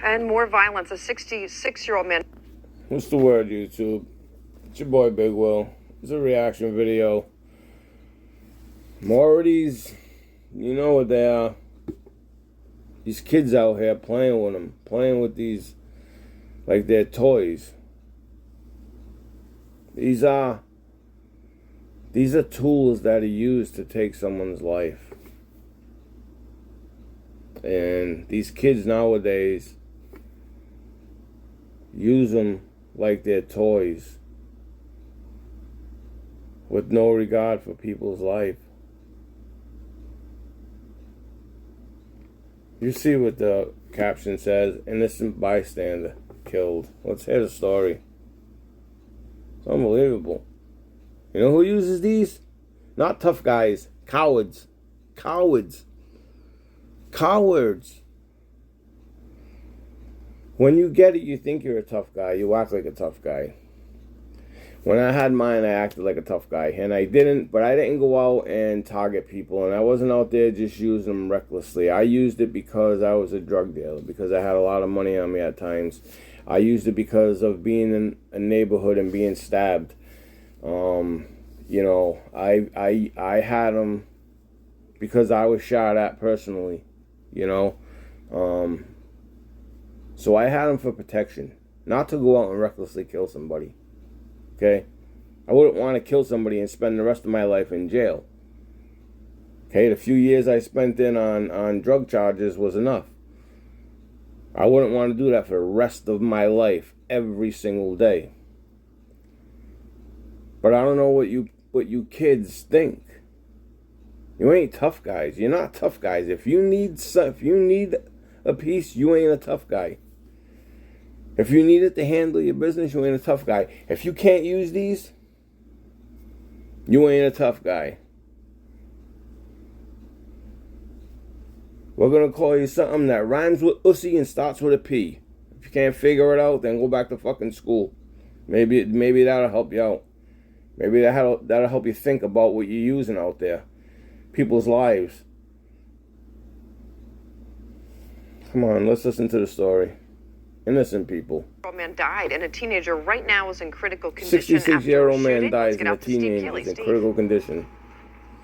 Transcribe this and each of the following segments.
And more violence. A 66-year-old man. What's the word, YouTube? It's your boy Big Will. It's a reaction video. More of these, you know what they are. These kids out here playing with them. Playing with these like they're toys. These are tools that are used to take someone's life. And these kids nowadays use them like they're toys with no regard for people's life. You see what the caption says, innocent bystander killed. Let's hear the story. It's unbelievable. You know who uses these? Not tough guys. Cowards. Cowards. Cowards. When you get it, you think you're a tough guy. You act like a tough guy. When I had mine, I acted like a tough guy. And I didn't, but I didn't go out and target people. And I wasn't out there just using them recklessly. I used it because I was a drug dealer. Because I had a lot of money on me at times. I used it because of being in a neighborhood and being stabbed. You know, I had them because I was shot at personally. You know. So I had them for protection. Not to go out and recklessly kill somebody. Okay? I wouldn't want to kill somebody and spend the rest of my life in jail. Okay? The few years I spent in on drug charges was enough. I wouldn't want to do that for the rest of my life, every single day. But I don't know what you kids think. You ain't tough guys. You're not tough guys. If you need a piece, you ain't a tough guy. If you need it to handle your business, you ain't a tough guy. If you can't use these, you ain't a tough guy. We're going to call you something that rhymes with ussy and starts with a P. If you can't figure it out, then go back to fucking school. Maybe that'll help you out. Maybe that'll help you think about what you're using out there. People's lives. Come on, let's listen to the story. Innocent people. A man died, and a teenager right now is in critical condition. 66-year-old man dies, and a teenager is in critical condition.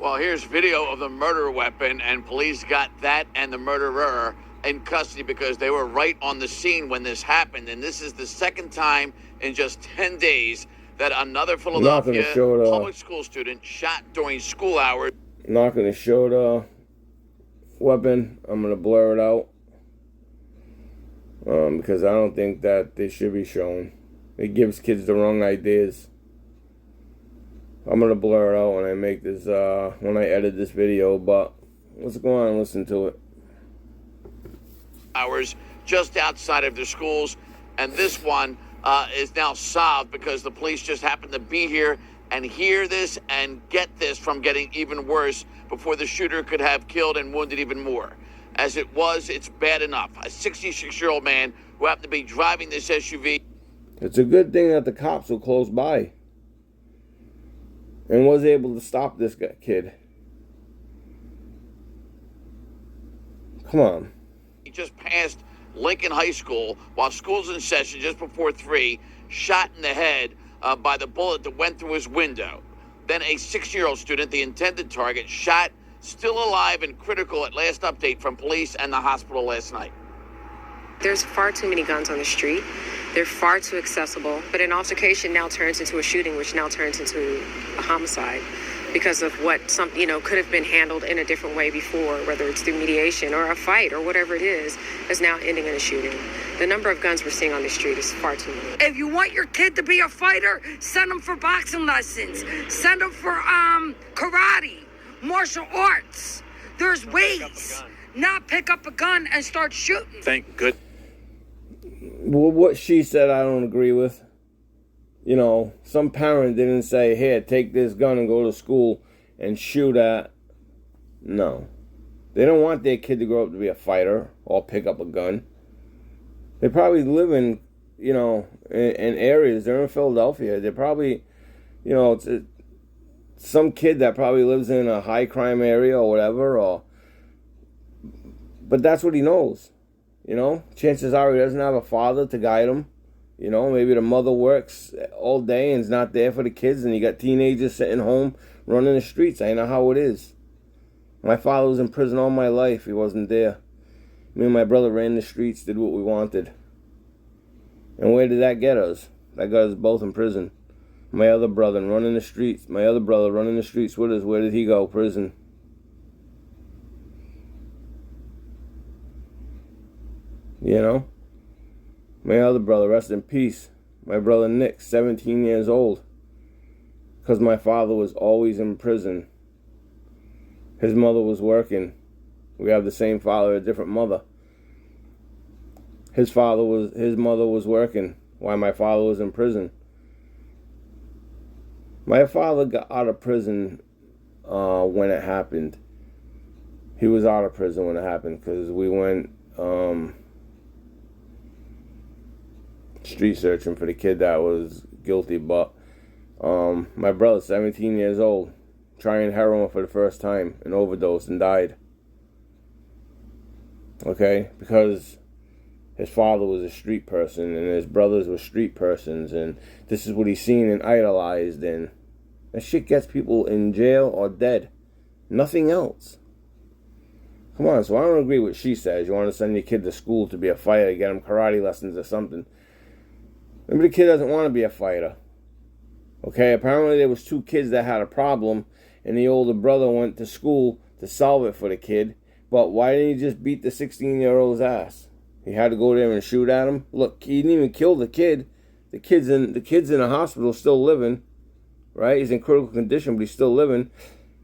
Well, here's video of the murder weapon, and police got that and the murderer in custody because they were right on the scene when this happened. And this is the second time in just 10 days that another Philadelphia public school student shot during school hours. I'm not going to show the weapon. I'm going to blur it out. Because I don't think that they should be shown. It gives kids the wrong ideas. I'm gonna blur it out when I make this, when I edit this video, but let's go on and listen to it. Hours just outside of the schools, and this one is now solved because the police just happened to be here and hear this and get this from getting even worse before the shooter could have killed and wounded even more. As it was, it's bad enough. A 66-year-old man who happened to be driving this SUV. It's a good thing that the cops were close by and was able to stop this kid. Come on. He just passed Lincoln High School while school's in session just before 3, shot in the head by the bullet that went through his window. Then a 6-year-old student, the intended target, shot, still alive and critical at last update from police and the hospital last night. There's far too many guns on the street. They're far too accessible. But an altercation now turns into a shooting, which now turns into a homicide because of what could have been handled in a different way before, whether it's through mediation or a fight or whatever it is now ending in a shooting. The number of guns we're seeing on the street is far too many. If you want your kid to be a fighter, send them for boxing lessons. Send them for karate. Martial arts. There's ways. Not pick up a gun and start shooting. Thank good. Well, what she said I don't agree with. You know, some parent didn't say, here, take this gun and go to school and shoot at. No. They don't want their kid to grow up to be a fighter or pick up a gun. They probably live in, in areas. They're in Philadelphia. They're probably, it's some kid that probably lives in a high crime area or whatever, but that's what he knows. You know, chances are he doesn't have a father to guide him. You know, maybe the mother works all day and is not there for the kids, and you got teenagers sitting home running the streets. I know how it is. My father was in prison all my life. He wasn't there. Me and my brother ran the streets, did what we wanted. And where did that get us? That got us both in prison. My other brother running the streets. My other brother running the streets with us. Where did he go? Prison. You know? My other brother, rest in peace. My brother Nick, 17 years old. Because my father was always in prison. His mother was working. We have the same father, a different mother. His mother was working while my father was in prison. My father got out of prison when it happened. He was out of prison when it happened because we went street searching for the kid that was guilty. But my brother, 17 years old, trying heroin for the first time and overdosed and died. Okay? Because his father was a street person and his brothers were street persons, and this is what he's seen and idolized, and that shit gets people in jail or dead. Nothing else. Come on, so I don't agree with what she says. You want to send your kid to school to be a fighter, get him karate lessons or something. Maybe the kid doesn't want to be a fighter. Okay, apparently there was 2 kids that had a problem, and the older brother went to school to solve it for the kid. But why didn't he just beat the 16-year-old's ass? He had to go there and shoot at him. Look, he didn't even kill the kid. The kid's in the hospital, still living, right? He's in critical condition, but he's still living.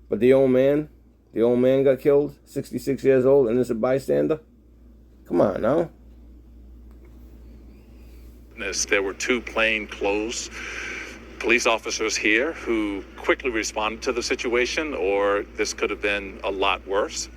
But the old man got killed. 66 years old, innocent bystander. Come on now. There were 2 plainclothes police officers here who quickly responded to the situation, or this could have been a lot worse.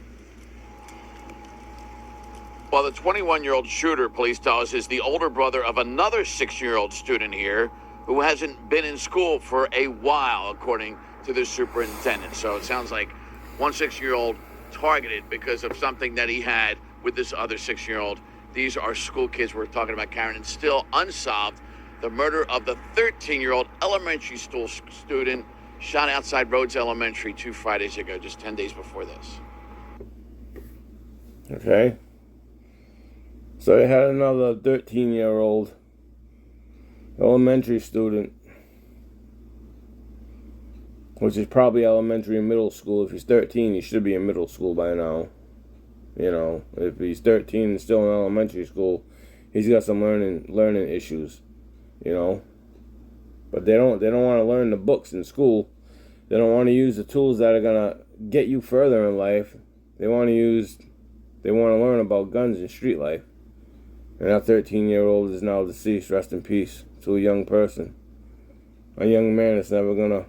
Well, the 21-year-old shooter, police tell us, is the older brother of another 6-year-old student here who hasn't been in school for a while, according to the superintendent. So it sounds like one 6-year-old targeted because of something that he had with this other 6-year-old. These are school kids we're talking about, Karen, and still unsolved. The murder of the 13-year-old elementary school student shot outside Rhodes Elementary 2 Fridays ago, just 10 days before this. Okay. So they had another 13-year-old elementary student, which is probably elementary and middle school. If he's 13, he should be in middle school by now. You know, if he's 13 and still in elementary school, he's got some learning issues. You know, but they don't want to learn the books in school. They don't want to use the tools that are gonna get you further in life. They want to learn about guns and street life. And that 13-year-old is now deceased. Rest in peace to a young person, a young man that's never gonna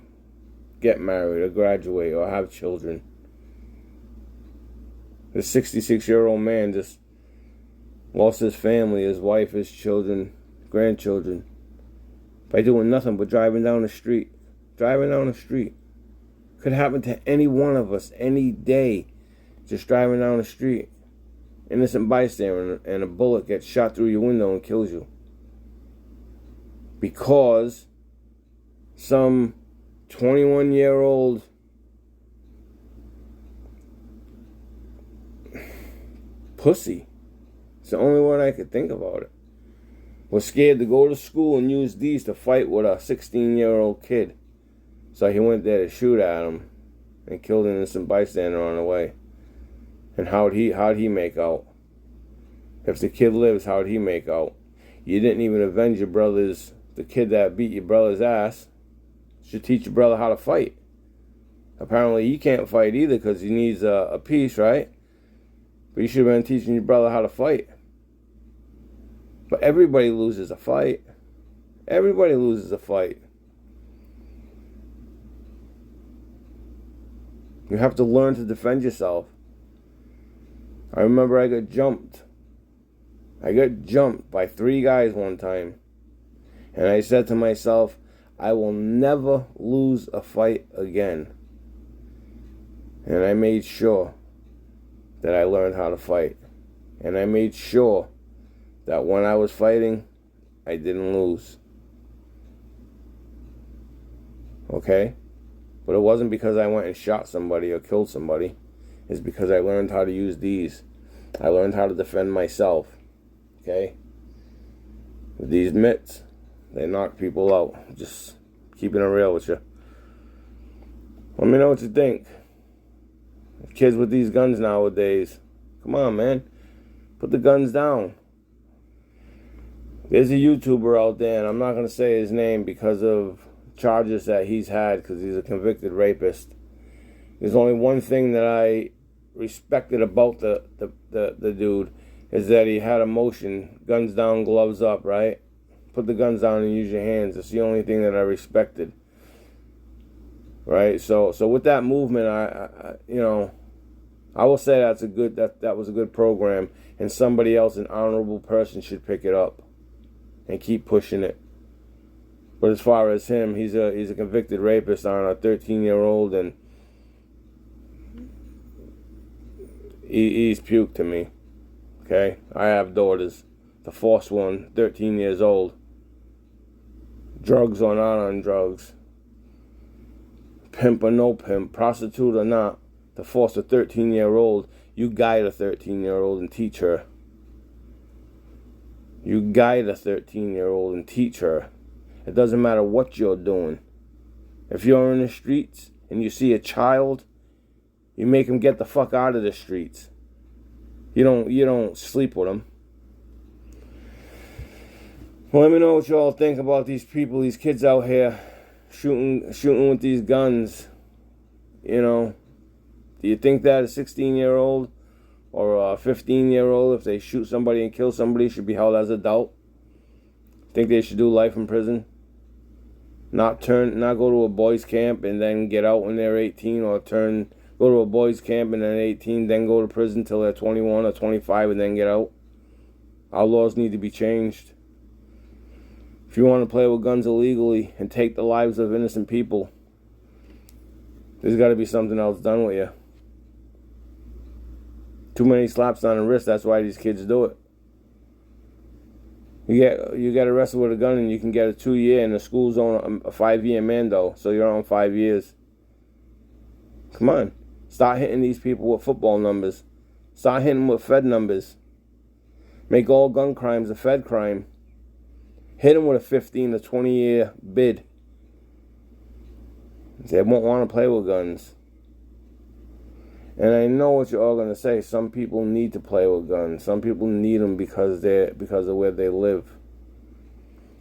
get married or graduate or have children. This 66-year-old man just lost his family, his wife, his children, grandchildren, by doing nothing but driving down the street. Driving down the street. Could happen to any one of us any day. Just driving down the street. Innocent bystander, and a bullet gets shot through your window and kills you. Because some 21-year-old pussy, it's the only word I could think about it, was scared to go to school and use these to fight with a 16-year-old kid. So he went there to shoot at him and killed an innocent bystander on the way. And how'd he make out? If the kid lives, how'd he make out? You didn't even avenge your brother's, the kid that beat your brother's ass. Should teach your brother how to fight. Apparently he can't fight either because he needs a piece, right? But you should have been teaching your brother how to fight. But everybody loses a fight. Everybody loses a fight. You have to learn to defend yourself. I remember I got jumped. I got jumped by 3 guys one time. And I said to myself, I will never lose a fight again. And I made sure that I learned how to fight. And I made sure that when I was fighting, I didn't lose. Okay? But it wasn't because I went and shot somebody or killed somebody. It's because I learned how to use these. I learned how to defend myself. Okay? With these mitts, they knock people out. Just keeping it real with you. Let me know what you think. Kids with these guns nowadays. Come on, man. Put the guns down. There's a YouTuber out there, and I'm not going to say his name because of charges that he's had, because he's a convicted rapist. There's only one thing that I respected about the dude, is that he had emotion. Guns down, gloves up, right? Put the guns down and use your hands. That's the only thing that I respected. Right? So with that movement, I will say that was a good program, and somebody else, an honorable person, should pick it up and keep pushing it. But as far as him, he's a convicted rapist on a 13-year-old, and he's puke to me. Okay? I have daughters. The first one, 13 years old. Drugs or not on drugs. Pimp or no pimp. Prostitute or not. To force a 13-year-old, you guide a 13-year-old and teach her. You guide a 13-year-old and teach her. It doesn't matter what you're doing. If you're in the streets and you see a child, you make them get the fuck out of the streets. You don't sleep with them. Well, let me know what you all think about these people, these kids out here shooting with these guns. You know, do you think that a 16-year-old or a 15-year-old, if they shoot somebody and kill somebody, should be held as an adult? Think they should do life in prison? Not go to a boys camp and then get out when they're 18, or go to a boys camp and then 18, then go to prison till they're 21 or 25 and then get out? Our laws need to be changed. If you want to play with guns illegally and take the lives of innocent people, there's got to be something else done with you. Too many slaps on the wrist, that's why these kids do it. You get arrested with a gun and you can get a 2-year, and the school's on a 5-year mando, so you're on 5 years. Come on. Start hitting these people with football numbers. Start hitting them with Fed numbers. Make all gun crimes a Fed crime. Hit them with a 15 to 20-year bid. They won't want to play with guns. And I know what you're all going to say. Some people need to play with guns. Some people need them because of where they live.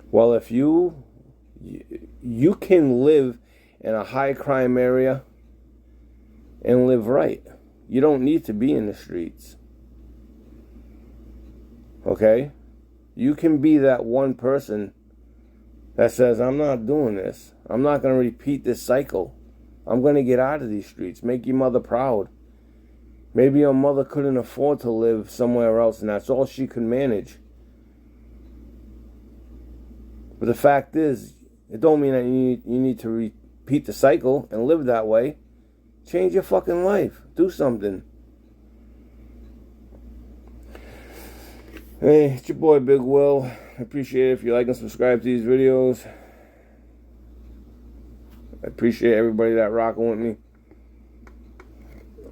Well, if you can live in a high crime area and live right. You don't need to be in the streets. Okay? You can be that one person that says, I'm not doing this. I'm not going to repeat this cycle. I'm going to get out of these streets. Make your mother proud. Maybe your mother couldn't afford to live somewhere else, and that's all she could manage. But the fact is, it don't mean that you need to repeat the cycle and live that way. Change your fucking life. Do something. Hey, it's your boy Big Will. I appreciate it if you like and subscribe to these videos. I appreciate everybody that rocking with me.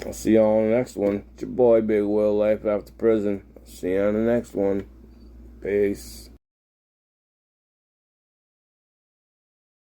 I'll see y'all on the next one. It's your boy Big Will, Life After Prison. I'll see you on the next one. Peace.